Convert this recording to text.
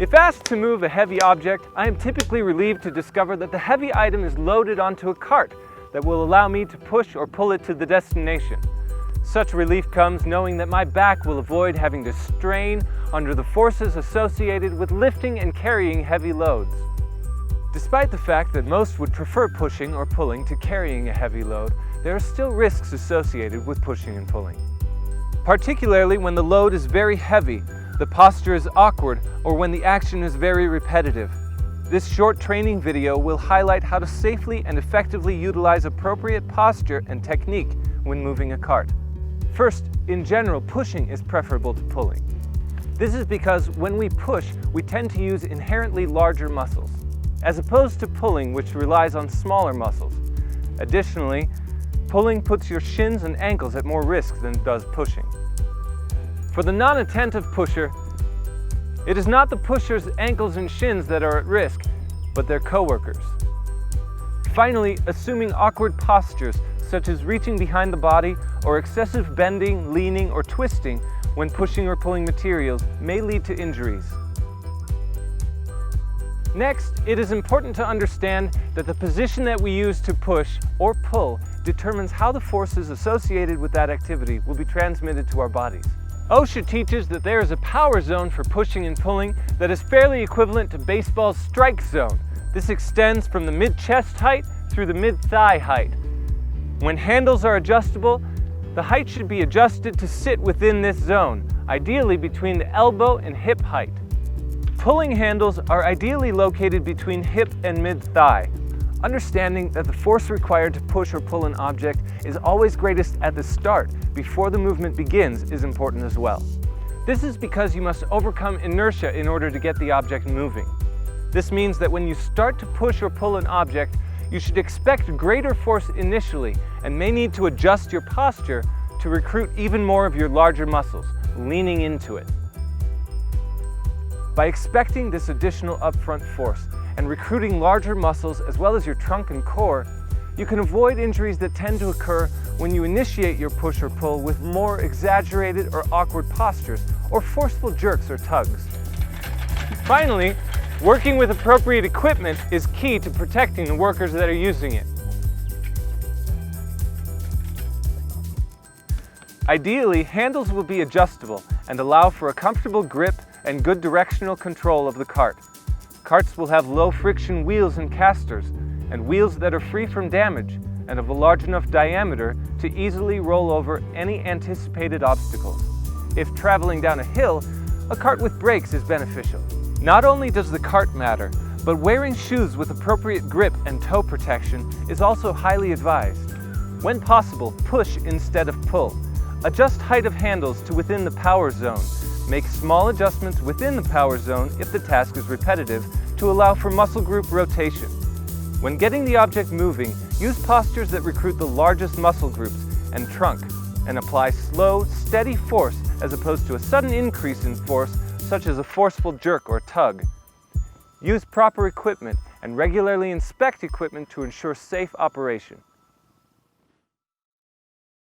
If asked to move a heavy object, I am typically relieved to discover that the heavy item is loaded onto a cart that will allow me to push or pull it to the destination. Such relief comes knowing that my back will avoid having to strain under the forces associated with lifting and carrying heavy loads. Despite the fact that most would prefer pushing or pulling to carrying a heavy load, there are still risks associated with pushing and pulling. Particularly when the load is very heavy, the posture is awkward, or when the action is very repetitive. This short training video will highlight how to safely and effectively utilize appropriate posture and technique when moving a cart. First, in general, pushing is preferable to pulling. This is because when we push, we tend to use inherently larger muscles, as opposed to pulling, which relies on smaller muscles. Additionally, pulling puts your shins and ankles at more risk than it does pushing. For the non-attentive pusher, it is not the pusher's ankles and shins that are at risk, but their coworkers. Finally, assuming awkward postures, such as reaching behind the body or excessive bending, leaning, or twisting when pushing or pulling materials may lead to injuries. Next, it is important to understand that the position that we use to push or pull determines how the forces associated with that activity will be transmitted to our bodies. OSHA teaches that there is a power zone for pushing and pulling that is fairly equivalent to baseball's strike zone. This extends from the mid-chest height through the mid-thigh height. When handles are adjustable, the height should be adjusted to sit within this zone, ideally between the elbow and hip height. Pulling handles are ideally located between hip and mid-thigh. Understanding that the force required to push or pull an object is always greatest at the start, before the movement begins, is important as well. This is because you must overcome inertia in order to get the object moving. This means that when you start to push or pull an object, you should expect greater force initially and may need to adjust your posture to recruit even more of your larger muscles, leaning into it. By expecting this additional upfront force and recruiting larger muscles as well as your trunk and core, you can avoid injuries that tend to occur when you initiate your push or pull with more exaggerated or awkward postures or forceful jerks or tugs. Finally, working with appropriate equipment is key to protecting the workers that are using it. Ideally, handles will be adjustable and allow for a comfortable grip and good directional control of the cart. Carts will have low friction wheels and casters, and wheels that are free from damage and of a large enough diameter to easily roll over any anticipated obstacles. If traveling down a hill, a cart with brakes is beneficial. Not only does the cart matter, but wearing shoes with appropriate grip and toe protection is also highly advised. When possible, push instead of pull. Adjust height of handles to within the power zone. Make small adjustments within the power zone if the task is repetitive to allow for muscle group rotation. When getting the object moving, use postures that recruit the largest muscle groups and trunk, and apply slow, steady force as opposed to a sudden increase in force such as a forceful jerk or tug. Use proper equipment and regularly inspect equipment to ensure safe operation.